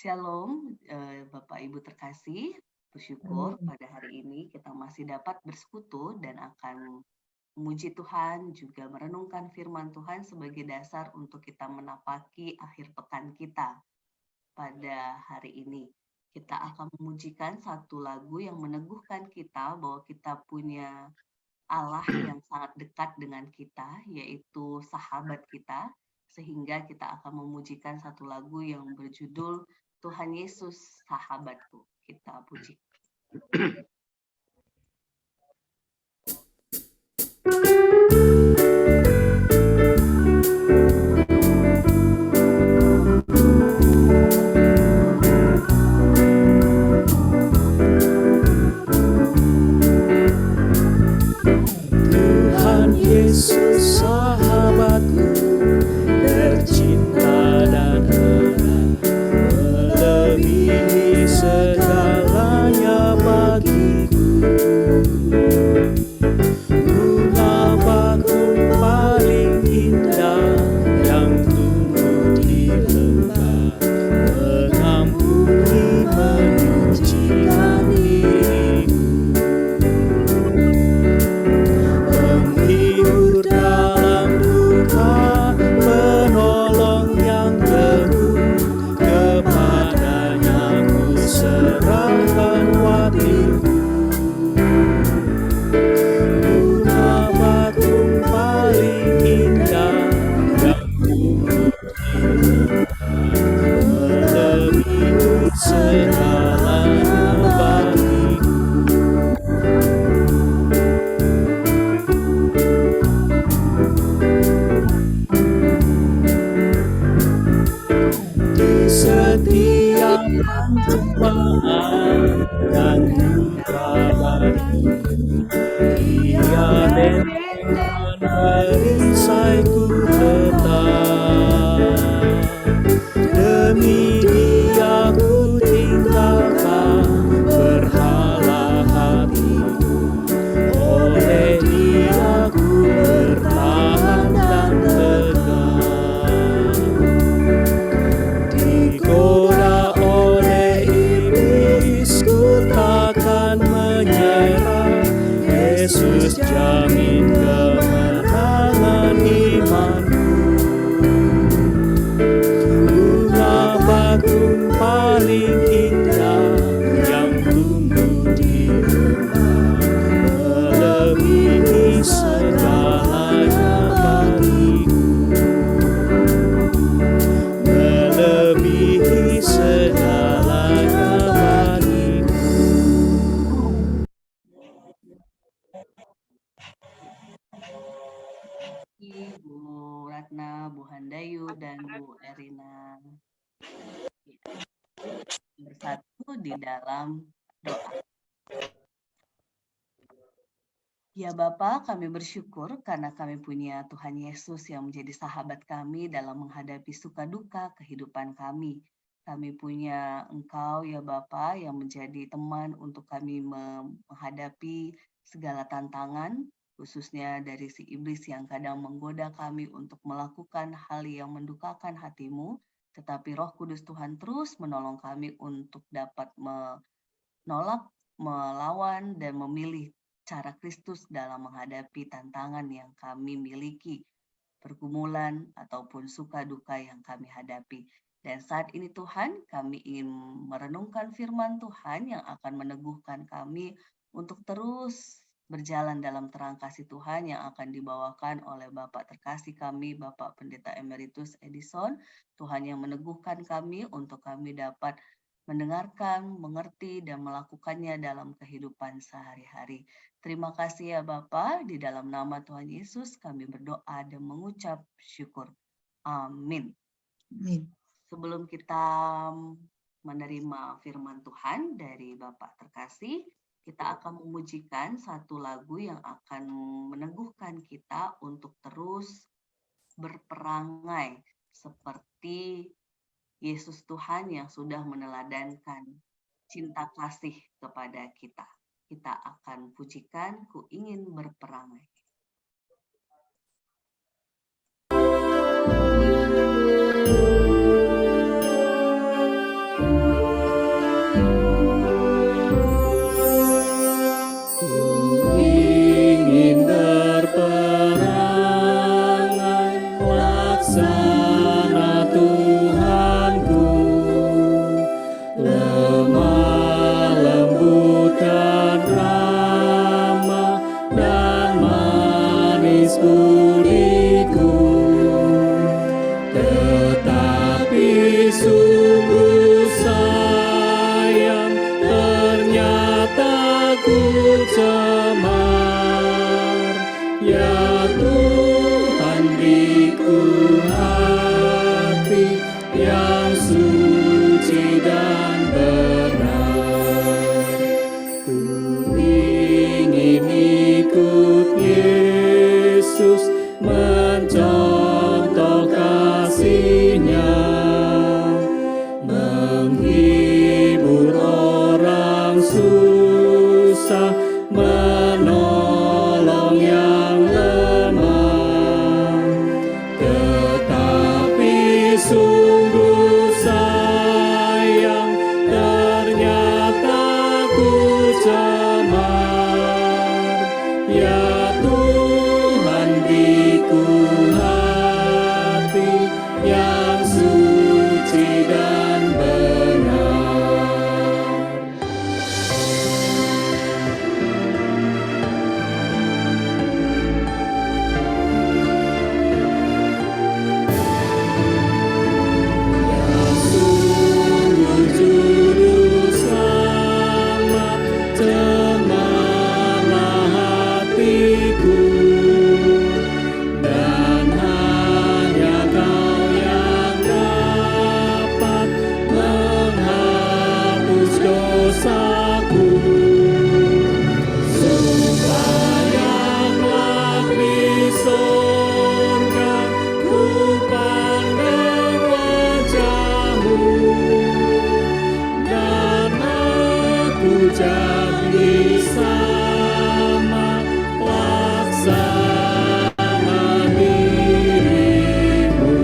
Shalom, Bapak Ibu terkasih, bersyukur pada hari ini kita masih dapat bersekutu dan akan memuji Tuhan, juga merenungkan firman Tuhan sebagai dasar untuk kita menapaki akhir pekan kita pada hari ini. Kita akan memujikan satu lagu yang meneguhkan kita bahwa kita punya Allah yang sangat dekat dengan kita, yaitu sahabat kita, sehingga kita akan memujikan satu lagu yang berjudul Tuhan Yesus Sahabatku. Kita puji. Tuhan Yesus sahabatku, tercinta dan erat, melebihi segalanya bagiku. Bunga bakung paling indah yang tumbuh di lembah, mengampuni menyucikan diriku. Penghibur dalam duka, penolong yang teguh, kepadanya ku serahkan hatiku. Bunga bakung paling indah yang tumbuh di lembah, melebihi segalanya bagiku. Di setiap pencobaan dan duka bagiku, Dia bentengkan perisaiku tetap. Demi Dia ku tinggalkan berhala hatiku, oleh Dia ku bertahan dan tegak. Digoda oleh iblis, ku takkan menyerah. Yesus jamin kemenangan imanku. Bunga bakung paling indah yang tumbuh di lembah, melebihi segalanya bagiku. Melebihi segalanya bagiku. Bu Ratna, Bu Handayu, dan Bu Erina bersatu di dalam doa. Ya Bapa, kami bersyukur karena kami punya Tuhan Yesus yang menjadi sahabat kami dalam menghadapi suka duka kehidupan kami. Kami punya Engkau ya Bapa yang menjadi teman untuk kami menghadapi segala tantangan, khususnya dari si iblis yang kadang menggoda kami untuk melakukan hal yang mendukakan hatimu, tetapi Roh Kudus Tuhan terus menolong kami untuk dapat menolak, melawan, dan memilih cara Kristus dalam menghadapi tantangan yang kami miliki, pergumulan ataupun suka duka yang kami hadapi. Dan saat ini Tuhan, kami ingin merenungkan firman Tuhan yang akan meneguhkan kami untuk terus berjalan dalam terang kasih Tuhan yang akan dibawakan oleh Bapak terkasih kami, Bapak Pendeta Emeritus Edison. Tuhan yang meneguhkan kami untuk kami dapat mendengarkan, mengerti, dan melakukannya dalam kehidupan sehari-hari. Terima kasih ya Bapa, di dalam nama Tuhan Yesus kami berdoa dan mengucap syukur. Amin. Amin. Sebelum kita menerima firman Tuhan dari Bapak terkasih, kita akan memujikan satu lagu yang akan meneguhkan kita untuk terus berperangai seperti Yesus Tuhan yang sudah meneladankan cinta kasih kepada kita. Kita akan pujikan, ku ingin berperangai. dan ramah dan manis budiku, tetapi sungguh sayang ternyata ku cemar. Ya Tuhan, beriku hati yang suci dan benar. Ku ingin ikut Yesus, mencontoh kasih-Nya, menghibur orang susah, menolong yang lemah. Tetapi sungguh sayang ternyata ku cemar. Ya Tuhan, beriku hati yang suci dan benar. Sungguh juru selamat, cemerlang hatiku, dan hanya Kau yang dapat menghapus dosaku, supaya kelak di surga ku pandang wajah-Mu, dan aku jadi sama laksana diri-Mu.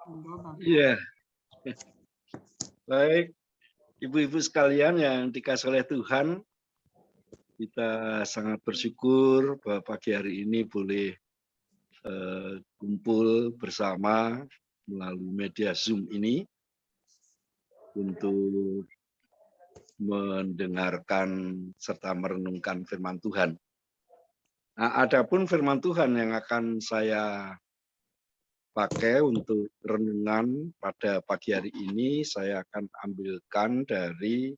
Monggo, Bapak. Iya. Baik, ibu-ibu sekalian yang dikasihi oleh Tuhan, kita sangat bersyukur bahwa pagi hari ini boleh kumpul bersama melalui media Zoom ini untuk mendengarkan serta merenungkan firman Tuhan. Nah, adapun firman Tuhan yang akan saya pakai untuk renungan pada pagi hari ini, saya akan ambilkan dari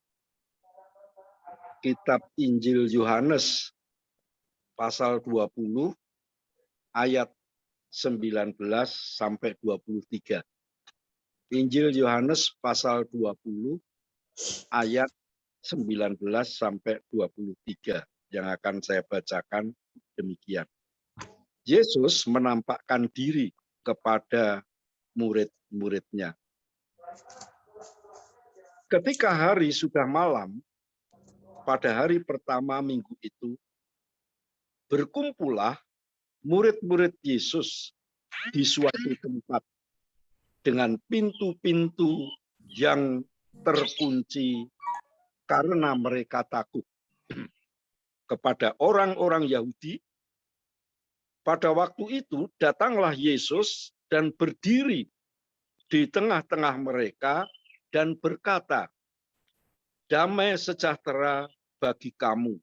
Kitab Injil Yohanes pasal 20 ayat 19 sampai 23. Injil Yohanes pasal 20 ayat 19 sampai 23 yang akan saya bacakan demikian. Yesus menampakkan diri kepada murid-muridnya. Ketika hari sudah malam, pada hari pertama minggu itu, berkumpullah murid-murid Yesus di suatu tempat dengan pintu-pintu yang terkunci karena mereka takut. Kepada orang-orang Yahudi, pada waktu itu datanglah Yesus dan berdiri di tengah-tengah mereka dan berkata, "Damai sejahtera bagi kamu."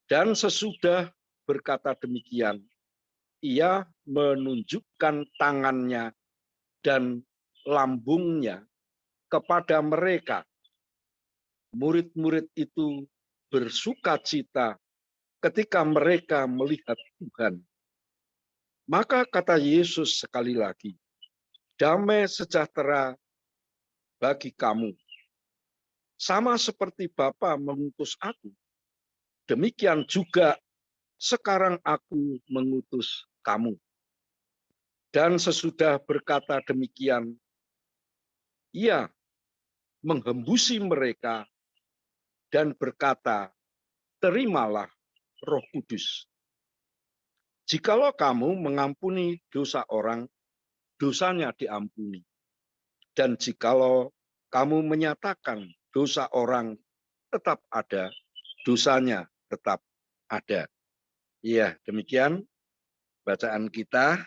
Dan sesudah berkata demikian, ia menunjukkan tangannya dan lambungnya kepada mereka. Murid-murid itu bersukacita ketika mereka melihat Tuhan. Maka kata Yesus sekali lagi, "Damai sejahtera bagi kamu. Sama seperti Bapa mengutus aku, demikian juga sekarang aku mengutus kamu." Dan sesudah berkata demikian, ia menghembusi mereka dan berkata, "Terimalah Roh Kudus. Jikalau kamu mengampuni dosa orang, dosanya diampuni. Dan jikalau kamu menyatakan dosa orang tetap ada, dosanya tetap ada." Iya, demikian bacaan kita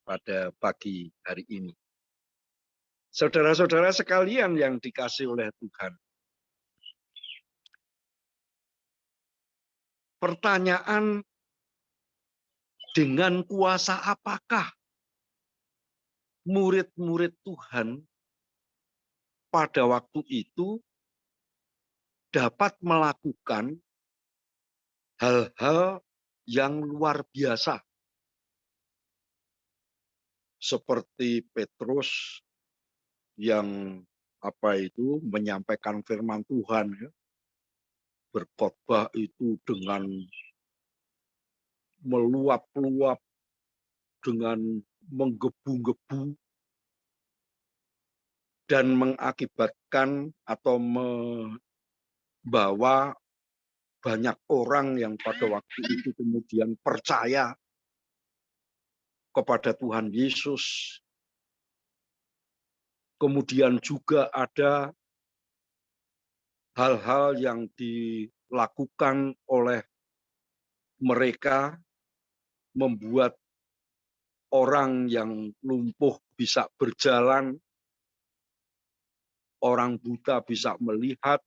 pada pagi hari ini. Saudara-saudara sekalian yang dikasihi oleh Tuhan. Pertanyaan, dengan kuasa apakah murid-murid Tuhan pada waktu itu dapat melakukan hal-hal yang luar biasa? Seperti Petrus yang menyampaikan firman Tuhan, ya, berkhotbah itu dengan meluap-luap, dengan menggebu-gebu, dan mengakibatkan atau membawa banyak orang yang pada waktu itu kemudian percaya kepada Tuhan Yesus. Kemudian juga ada hal-hal yang dilakukan oleh mereka, membuat orang yang lumpuh bisa berjalan, orang buta bisa melihat,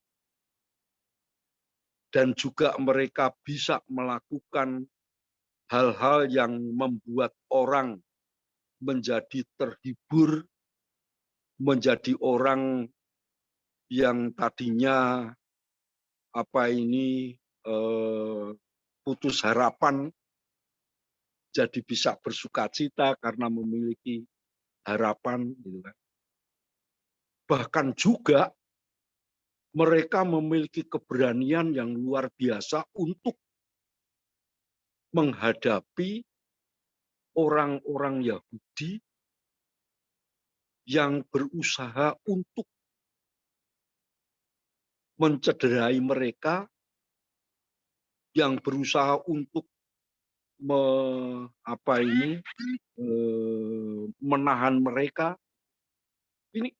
dan juga mereka bisa melakukan hal-hal yang membuat orang menjadi terhibur, menjadi orang yang tadinya putus harapan, jadi bisa bersukacita karena memiliki harapan, gitu kan. Bahkan juga mereka memiliki keberanian yang luar biasa untuk menghadapi orang-orang Yahudi yang berusaha untuk mencederai mereka, yang berusaha untuk menahan mereka. Ini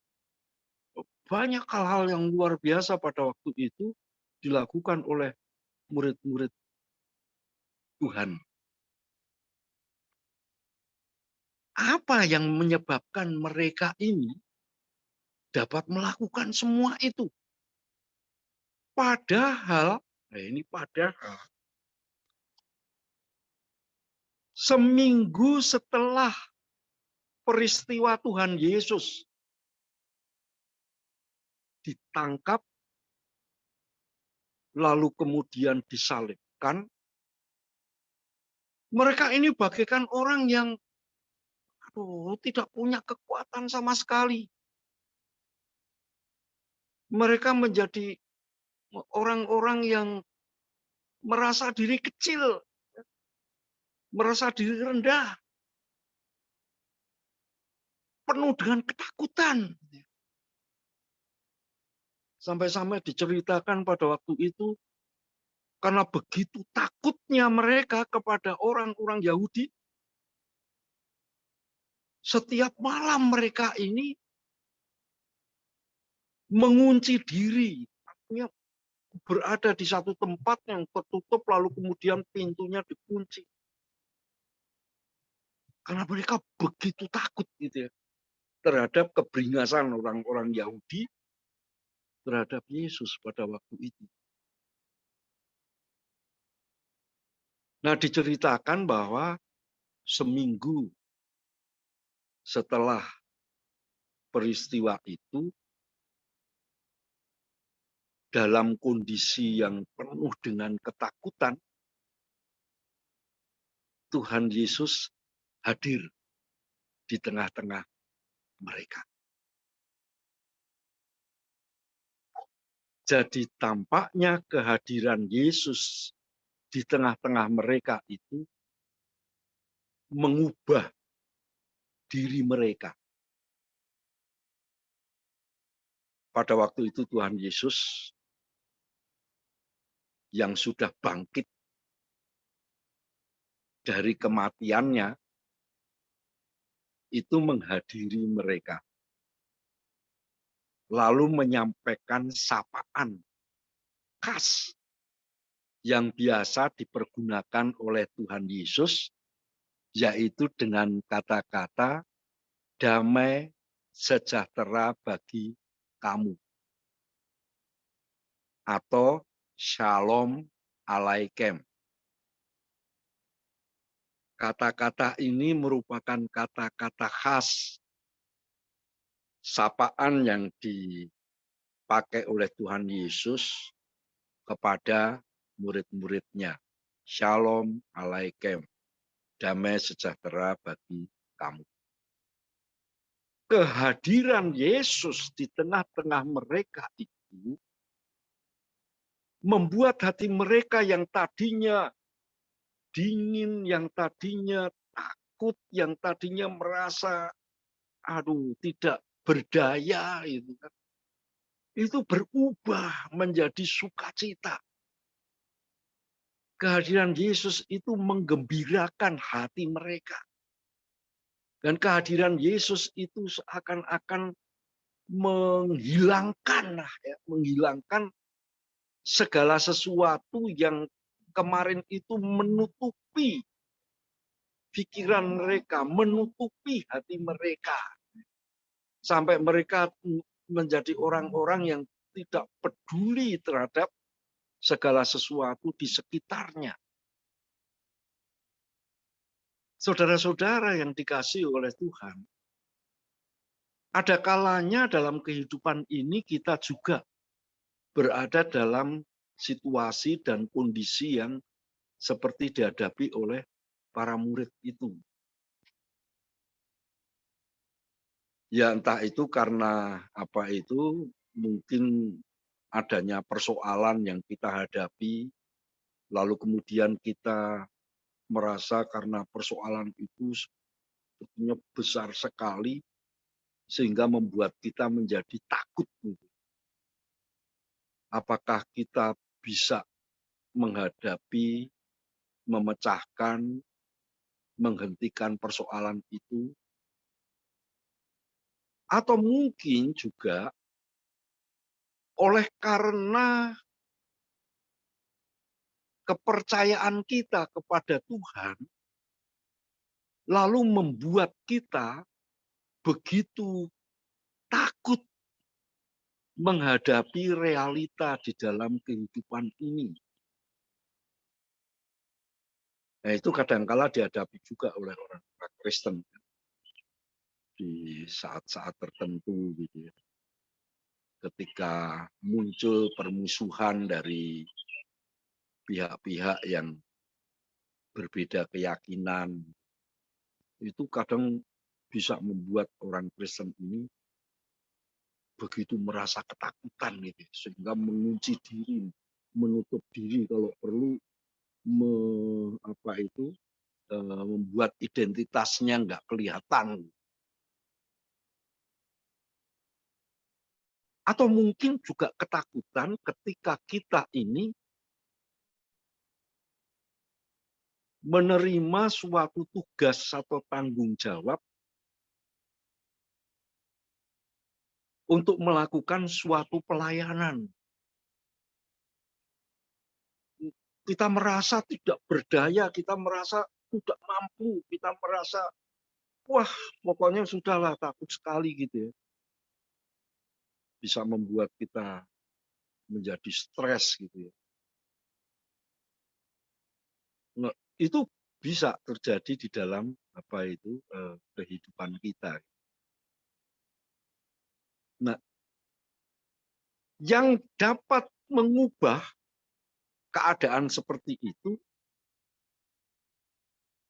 banyak hal-hal yang luar biasa pada waktu itu dilakukan oleh murid-murid Tuhan. Apa yang menyebabkan mereka ini dapat melakukan semua itu? Padahal seminggu setelah peristiwa Tuhan Yesus ditangkap, lalu kemudian disalibkan, mereka ini bagaikan orang yang tidak punya kekuatan sama sekali. Mereka menjadi orang-orang yang merasa diri kecil, merasa diri rendah, penuh dengan ketakutan. Sampai-sampai diceritakan pada waktu itu, karena begitu takutnya mereka kepada orang-orang Yahudi, setiap malam mereka ini mengunci diri, artinya berada di satu tempat yang tertutup, lalu kemudian pintunya dikunci. Karena mereka begitu takut gitu ya, terhadap keberingasan orang-orang Yahudi terhadap Yesus pada waktu itu. Nah, diceritakan bahwa seminggu setelah peristiwa itu, dalam kondisi yang penuh dengan ketakutan, Tuhan Yesus hadir di tengah-tengah mereka. Jadi tampaknya kehadiran Yesus di tengah-tengah mereka itu mengubah diri mereka. Pada waktu itu Tuhan Yesus yang sudah bangkit dari kematiannya itu menghadiri mereka. Lalu menyampaikan sapaan khas yang biasa dipergunakan oleh Tuhan Yesus, yaitu dengan kata-kata damai sejahtera bagi kamu. Atau Shalom Alaikum. Kata-kata ini merupakan kata-kata khas sapaan yang dipakai oleh Tuhan Yesus kepada murid-muridnya. Shalom Alaikum. Damai sejahtera bagi kamu. Kehadiran Yesus di tengah-tengah mereka itu membuat hati mereka yang tadinya dingin, yang tadinya takut, yang tadinya merasa tidak berdaya itu berubah menjadi sukacita. Kehadiran Yesus itu menggembirakan hati mereka. Dan kehadiran Yesus itu seakan-akan menghilangkan segala sesuatu yang kemarin itu menutupi pikiran mereka, menutupi hati mereka. Sampai mereka menjadi orang-orang yang tidak peduli terhadap segala sesuatu di sekitarnya. Saudara-saudara yang dikasihi oleh Tuhan, ada kalanya dalam kehidupan ini kita juga berada dalam situasi dan kondisi yang seperti dihadapi oleh para murid itu. Ya entah itu karena mungkin adanya persoalan yang kita hadapi, lalu kemudian kita merasa karena persoalan itu sebetulnya besar sekali, sehingga membuat kita menjadi takut. Apakah kita bisa menghadapi, memecahkan, menghentikan persoalan itu? Atau mungkin juga oleh karena kepercayaan kita kepada Tuhan, lalu membuat kita begitu takut menghadapi realita di dalam kehidupan ini. Nah, itu kadangkala dihadapi juga oleh orang-orang Kristen di saat-saat tertentu gitu ya. Ketika muncul permusuhan dari pihak-pihak yang berbeda keyakinan, itu kadang bisa membuat orang Kristen ini begitu merasa ketakutan gitu, sehingga mengunci diri, menutup diri kalau perlu membuat identitasnya nggak kelihatan. Atau mungkin juga ketakutan ketika kita ini menerima suatu tugas atau tanggung jawab untuk melakukan suatu pelayanan. Kita merasa tidak berdaya, kita merasa tidak mampu, kita merasa, wah pokoknya sudahlah, takut sekali gitu ya. Bisa membuat kita menjadi stres gitu ya. Nah, itu bisa terjadi di dalam kehidupan kita. Nah, yang dapat mengubah keadaan seperti itu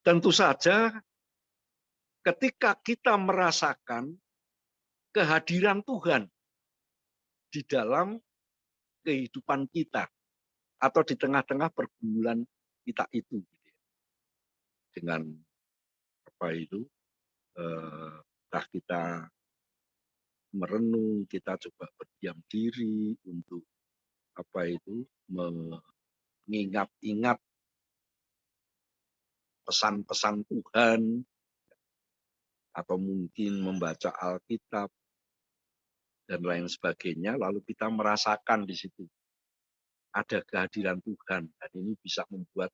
tentu saja ketika kita merasakan kehadiran Tuhan di dalam kehidupan kita atau di tengah-tengah pergumulan kita itu. Dengan kita merenung, kita coba berdiam diri untuk mengingat-ingat pesan-pesan Tuhan, atau mungkin membaca Alkitab dan lain sebagainya, lalu kita merasakan di situ ada kehadiran Tuhan, dan ini bisa membuat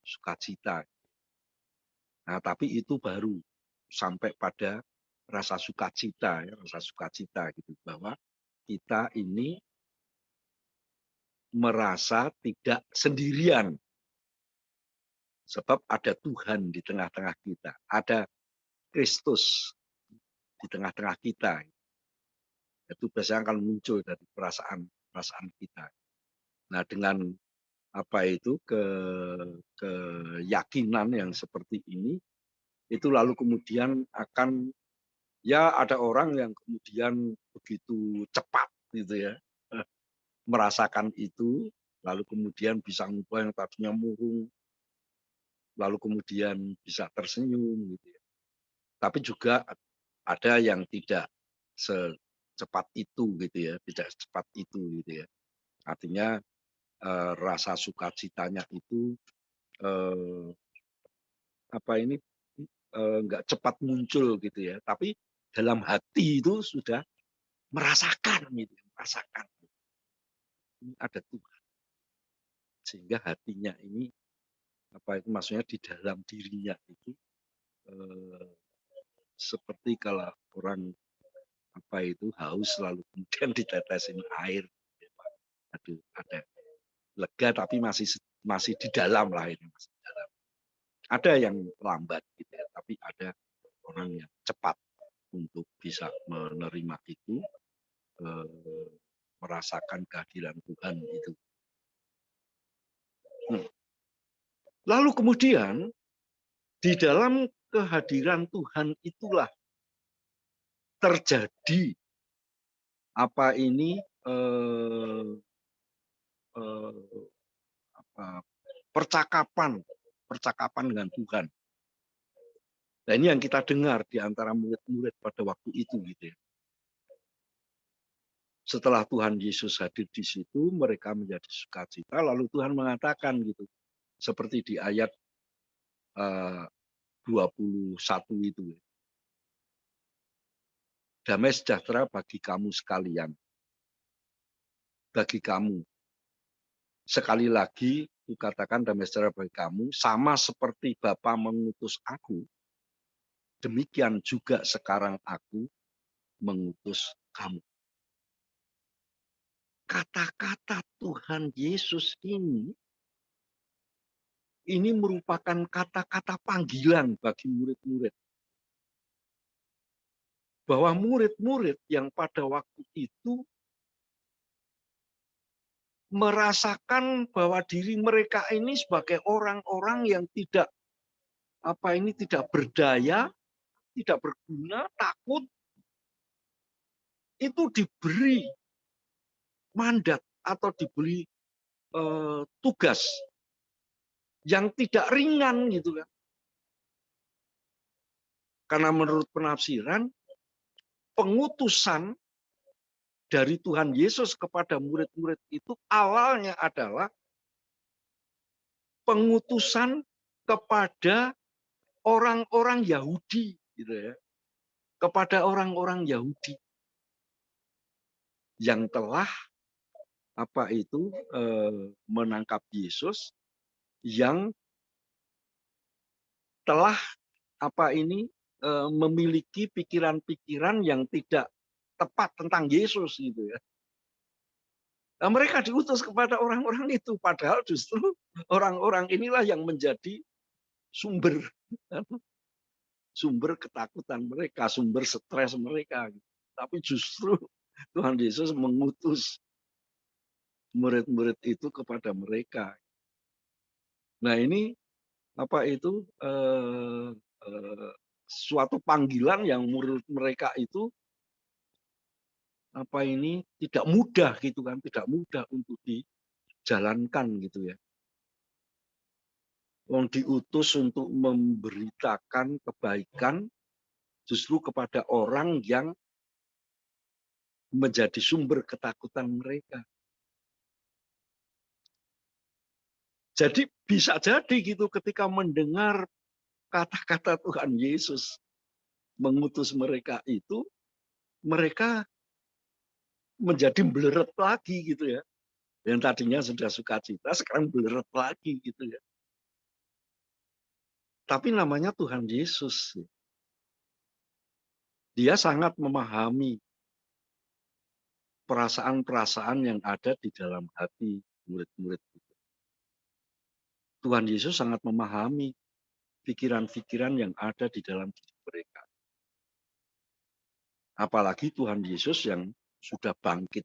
sukacita. Nah, tapi itu baru sampai pada rasa sukacita ya, rasa sukacita gitu bahwa kita ini merasa tidak sendirian sebab ada Tuhan di tengah-tengah kita, ada Kristus di tengah-tengah kita. Itu biasanya akan muncul dari perasaan kita. Nah, dengan apa itu keyakinan yang seperti ini, itu lalu kemudian akan ya ada orang yang kemudian begitu cepat gitu ya merasakan itu, lalu kemudian bisa mengubah yang tadinya murung, lalu kemudian bisa tersenyum gitu ya. Tapi juga ada yang tidak secepat itu gitu ya, tidak secepat itu gitu ya. Artinya rasa sukacitanya itu apa ini nggak cepat muncul gitu ya, tapi dalam hati itu sudah merasakan gitu, merasakan ini ada Tuhan sehingga hatinya ini apa itu maksudnya di dalam dirinya itu seperti kalau orang apa itu haus lalu kemudian ditetesin air, aduh ada lega tapi masih di dalam lah ini masih di dalam. Ada yang lambat gitu ya, tapi ada orang yang cepat untuk bisa menerima itu, merasakan kehadiran Tuhan itu. Lalu kemudian di dalam kehadiran Tuhan itulah terjadi apa ini percakapan dengan Tuhan. Nah ini yang kita dengar di antara murid-murid pada waktu itu gitu ya. Setelah Tuhan Yesus hadir di situ, mereka menjadi sukacita, lalu Tuhan mengatakan gitu, seperti di ayat 21 itu. Damai sejahtera bagi kamu sekalian. Bagi kamu. Sekali lagi, kukatakan damai sejahtera bagi kamu, sama seperti Bapa mengutus aku, demikian juga sekarang aku mengutus kamu. Kata-kata Tuhan Yesus ini merupakan kata-kata panggilan bagi murid-murid. Bahwa murid-murid yang pada waktu itu merasakan bahwa diri mereka ini sebagai orang-orang yang tidak berdaya, tidak berguna, takut, itu diberi mandat atau diberi tugas yang tidak ringan gitu kan. Karena menurut penafsiran pengutusan dari Tuhan Yesus kepada murid-murid itu awalnya adalah pengutusan kepada orang-orang Yahudi gitu ya. Kepada orang-orang Yahudi yang telah menangkap Yesus, yang telah memiliki pikiran-pikiran yang tidak tepat tentang Yesus gitu ya. Nah, mereka diutus kepada orang-orang itu, padahal justru orang-orang inilah yang menjadi sumber ketakutan mereka, sumber stres mereka. Tapi justru Tuhan Yesus mengutus murid-murid itu kepada mereka. Nah ini suatu panggilan yang murid mereka itu tidak mudah gitu kan, tidak mudah untuk dijalankan gitu ya. Wong diutus untuk memberitakan kebaikan justru kepada orang yang menjadi sumber ketakutan mereka. Jadi bisa jadi gitu ketika mendengar kata-kata Tuhan Yesus mengutus mereka itu, mereka menjadi beleret lagi gitu ya. Yang tadinya sudah sukacita, sekarang beleret lagi gitu ya. Tapi namanya Tuhan Yesus. Dia sangat memahami perasaan-perasaan yang ada di dalam hati murid-murid itu. Tuhan Yesus sangat memahami pikiran-pikiran yang ada di dalam diri mereka. Apalagi Tuhan Yesus yang sudah bangkit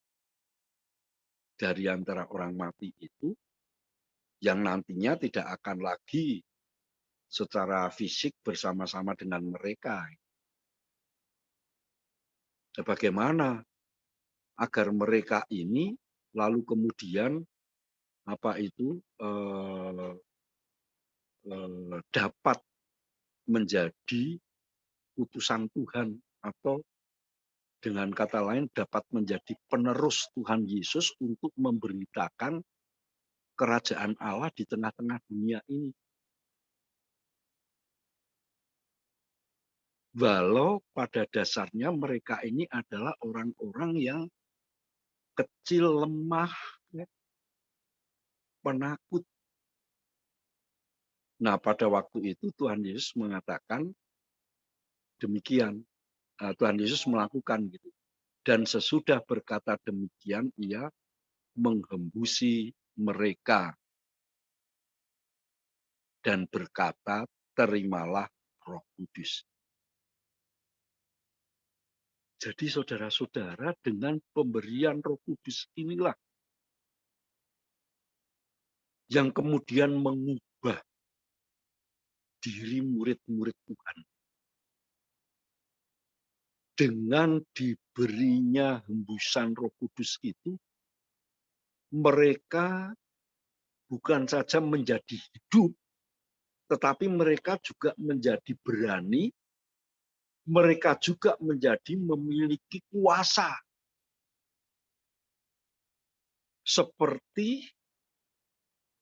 dari antara orang mati itu, yang nantinya tidak akan lagi secara fisik bersama-sama dengan mereka. Bagaimana agar mereka ini lalu kemudian dapat menjadi utusan Tuhan, atau dengan kata lain dapat menjadi penerus Tuhan Yesus untuk memberitakan kerajaan Allah di tengah-tengah dunia ini. Walau pada dasarnya mereka ini adalah orang-orang yang kecil, lemah, penakut. Nah, pada waktu itu Tuhan Yesus mengatakan demikian. Tuhan Yesus melakukan gitu. Dan sesudah berkata demikian, ia menghembusi mereka dan berkata, terimalah Roh Kudus. Jadi saudara-saudara, dengan pemberian Roh Kudus inilah yang kemudian mengubah diri murid-murid Tuhan. Dengan diberinya hembusan Roh Kudus itu, mereka bukan saja menjadi hidup, tetapi mereka juga menjadi berani, mereka juga menjadi memiliki kuasa. Seperti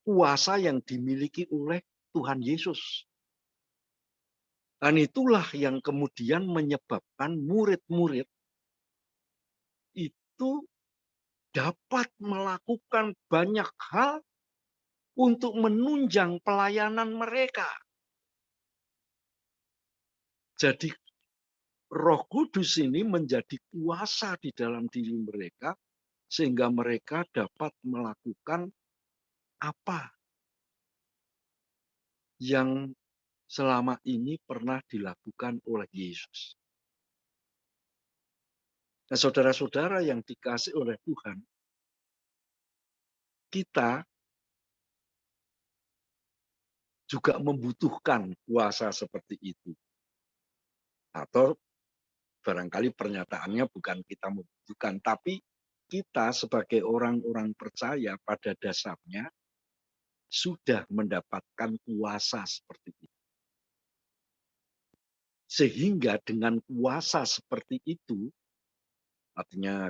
kuasa yang dimiliki oleh Tuhan Yesus. Dan itulah yang kemudian menyebabkan murid-murid itu dapat melakukan banyak hal untuk menunjang pelayanan mereka. Jadi Roh Kudus ini menjadi kuasa di dalam diri mereka sehingga mereka dapat melakukan apa yang selama ini pernah dilakukan oleh Yesus. Nah, saudara-saudara yang dikasih oleh Tuhan, kita juga membutuhkan kuasa seperti itu. Atau barangkali pernyataannya bukan kita membutuhkan, tapi kita sebagai orang-orang percaya pada dasarnya sudah mendapatkan kuasa seperti itu. Sehingga dengan kuasa seperti itu, artinya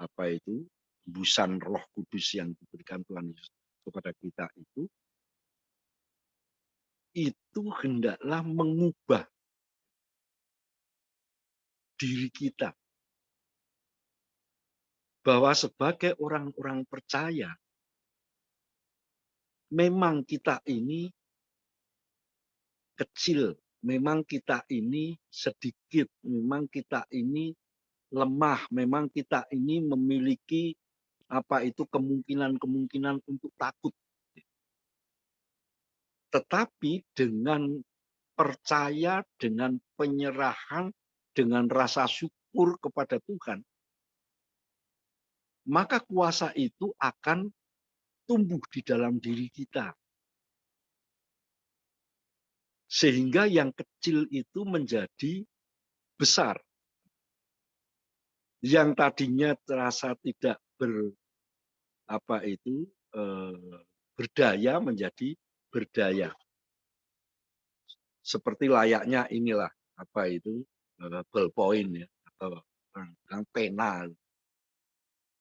hembusan Roh Kudus yang diberikan Tuhan Yesus kepada kita itu hendaklah mengubah diri kita. Bahwa sebagai orang-orang percaya, memang kita ini kecil, memang kita ini sedikit, memang kita ini lemah, memang kita ini memiliki kemungkinan-kemungkinan untuk takut. Tetapi dengan percaya, dengan penyerahan, dengan rasa syukur kepada Tuhan, maka kuasa itu akan tumbuh di dalam diri kita. Sehingga yang kecil itu menjadi besar. Yang tadinya terasa tidak berdaya menjadi berdaya. Seperti layaknya inilah ballpoint ya, atau pena.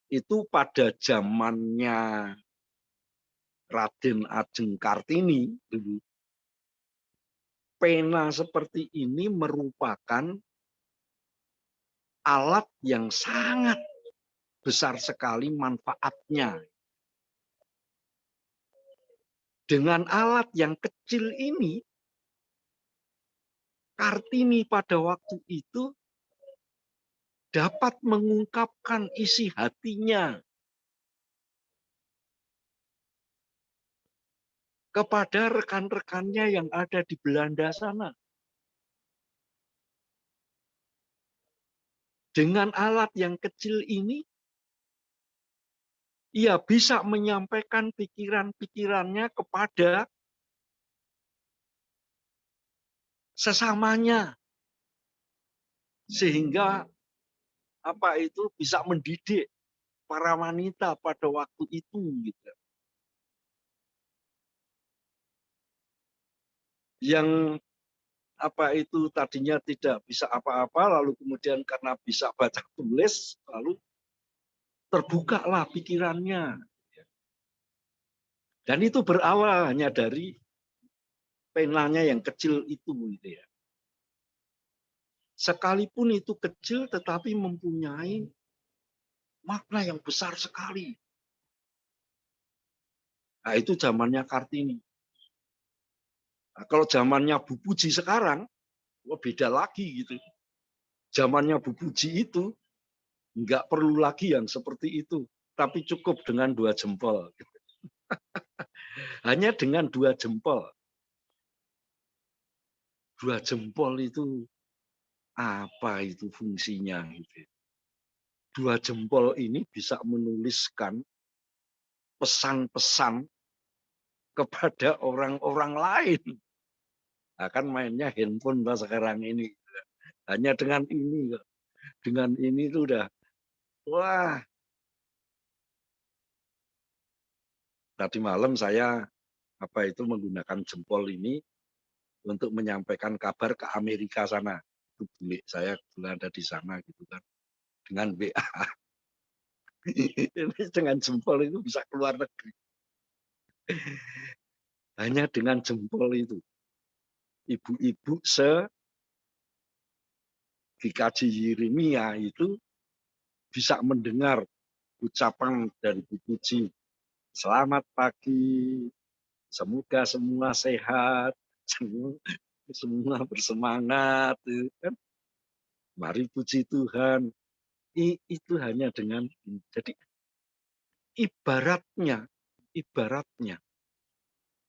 Itu pada zamannya Raden Ajeng Kartini dulu, pena seperti ini merupakan alat yang sangat besar sekali manfaatnya. Dengan alat yang kecil ini, Kartini pada waktu itu dapat mengungkapkan isi hatinya kepada rekan-rekannya yang ada di Belanda sana. Dengan alat yang kecil ini, ia bisa menyampaikan pikiran-pikirannya kepada sesamanya. Sehingga bisa mendidik para wanita pada waktu itu. Gitu. Yang tadinya tidak bisa apa-apa, lalu kemudian karena bisa baca tulis, lalu terbukalah pikirannya. Dan itu berawal hanya dari penanya yang kecil itu. Gitu ya. Sekalipun itu kecil, tetapi mempunyai makna yang besar sekali. Nah, itu zamannya Kartini. Nah, kalau zamannya Bu Puji sekarang, beda lagi gitu. Zamannya Bu Puji itu nggak perlu lagi yang seperti itu, tapi cukup dengan 2 jempol. Hanya dengan 2 jempol. 2 jempol itu apa itu fungsinya? Gitu. 2 jempol ini bisa menuliskan pesan-pesan kepada orang-orang lain. Nah, kan mainnya handphone sekarang ini. Hanya dengan ini. Dengan ini itu udah, wah. Tadi malam saya menggunakan jempol ini untuk menyampaikan kabar ke Amerika sana. Itu bule saya kebetulan ada di sana gitu kan. Dengan WA. Dengan jempol itu bisa keluar negeri. Hanya dengan jempol itu. Ibu-ibu GKJ Yeremia itu bisa mendengar ucapan dari Bu Puji. Selamat pagi, semoga semua sehat, semua bersemangat. Kan? Mari puji Tuhan. Itu hanya dengan, jadi ibaratnya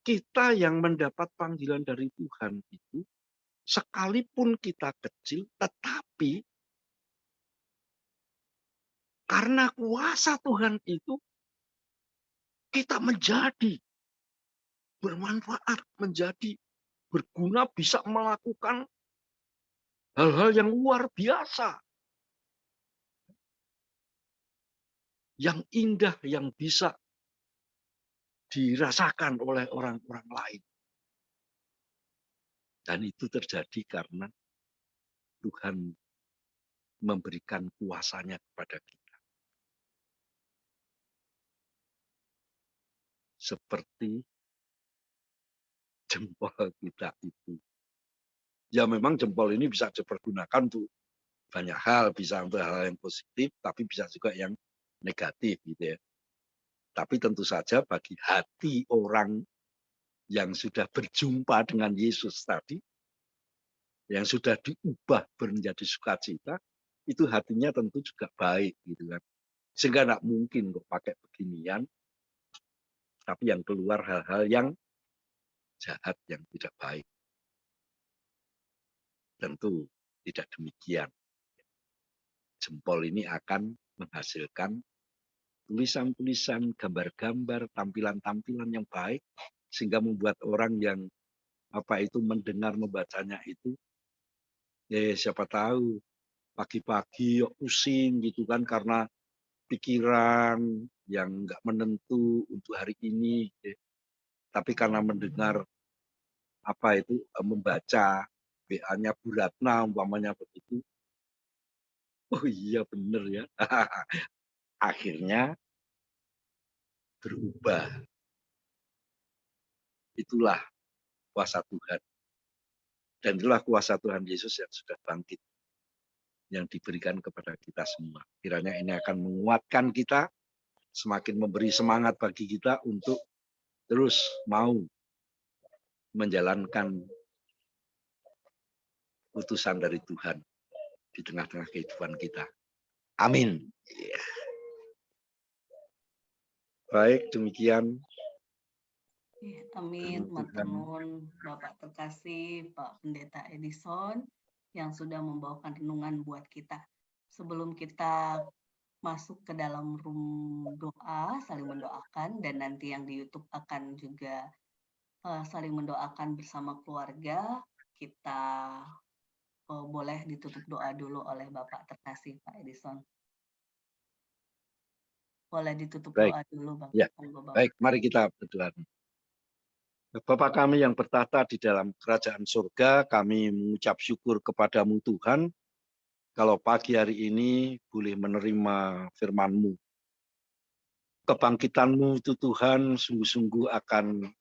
kita yang mendapat panggilan dari Tuhan itu, sekalipun kita kecil, tetapi karena kuasa Tuhan itu, kita menjadi bermanfaat, menjadi berguna, bisa melakukan hal-hal yang luar biasa. Yang indah, yang bisa dirasakan oleh orang-orang lain. Dan itu terjadi karena Tuhan memberikan kuasanya kepada kita. Seperti jempol kita itu. Ya memang jempol ini bisa dipergunakan untuk banyak hal, bisa untuk hal yang positif, tapi bisa juga yang negatif gitu ya. Tapi tentu saja bagi hati orang yang sudah berjumpa dengan Yesus tadi, yang sudah diubah menjadi sukacita, itu hatinya tentu juga baik gitu kan. Sehingga tidak mungkin kok pakai beginian, tapi yang keluar hal-hal yang jahat, yang tidak baik. Tentu tidak demikian. Jempol ini akan menghasilkan tulisan-tulisan, gambar-gambar, tampilan-tampilan yang baik, sehingga membuat orang yang mendengar membacanya itu, ya siapa tahu pagi-pagi pusing gitu kan karena pikiran yang nggak menentu untuk hari ini, ya. Tapi karena mendengar membaca WA-nya Bu Ratna umpamanya begitu, oh iya bener ya, akhirnya berubah. Itulah kuasa Tuhan. Dan itulah kuasa Tuhan Yesus yang sudah bangkit, yang diberikan kepada kita semua. Kiranya ini akan menguatkan kita, semakin memberi semangat bagi kita untuk terus mau menjalankan utusan dari Tuhan di tengah-tengah kehidupan kita. Amin. Iya. Baik, demikian Amin, firman Tuhan. matur nuwun Bapak terkasih Pak Pendeta Edison yang sudah membawakan renungan buat kita. Sebelum kita masuk ke dalam room doa, saling mendoakan, dan nanti yang di YouTube akan juga saling mendoakan bersama keluarga, kita boleh ditutup doa dulu oleh Bapak terkasih Pak Edison. Boleh ditutup Baik. doa dulu Bapak. Ya. Monggo, Bapak. Baik, mari kita berdoa. Bapa kami yang bertahta di dalam kerajaan surga, kami mengucap syukur kepadamu Tuhan, kalau pagi hari ini boleh menerima firman-Mu. Kebangkitan-Mu itu Tuhan sungguh-sungguh akan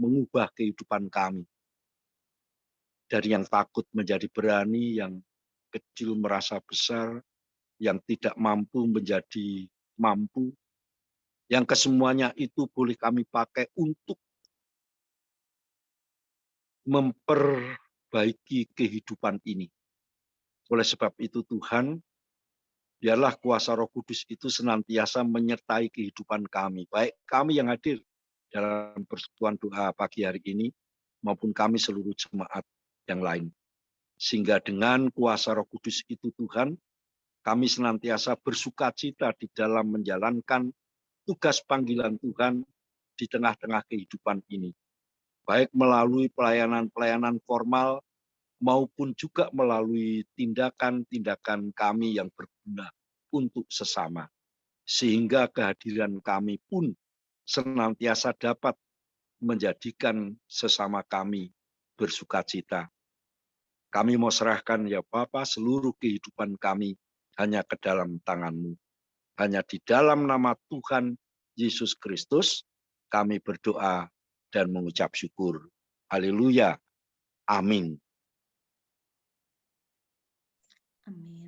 mengubah kehidupan kami. Dari yang takut menjadi berani, yang kecil merasa besar, yang tidak mampu menjadi mampu, yang kesemuanya itu boleh kami pakai untuk memperbaiki kehidupan ini. Oleh sebab itu Tuhan, biarlah kuasa Roh Kudus itu senantiasa menyertai kehidupan kami, baik kami yang hadir dalam persekutuan doa pagi hari ini, maupun kami seluruh jemaat yang lain. Sehingga dengan kuasa Roh Kudus itu Tuhan, kami senantiasa bersukacita di dalam menjalankan tugas panggilan Tuhan di tengah-tengah kehidupan ini. Baik melalui pelayanan-pelayanan formal maupun juga melalui tindakan-tindakan kami yang berguna untuk sesama. Sehingga kehadiran kami pun senantiasa dapat menjadikan sesama kami bersukacita. Kami mau serahkan ya Bapa seluruh kehidupan kami hanya ke dalam tangan-Mu. Hanya di dalam nama Tuhan Yesus Kristus kami berdoa dan mengucap syukur. Haleluya. Amin. Amin.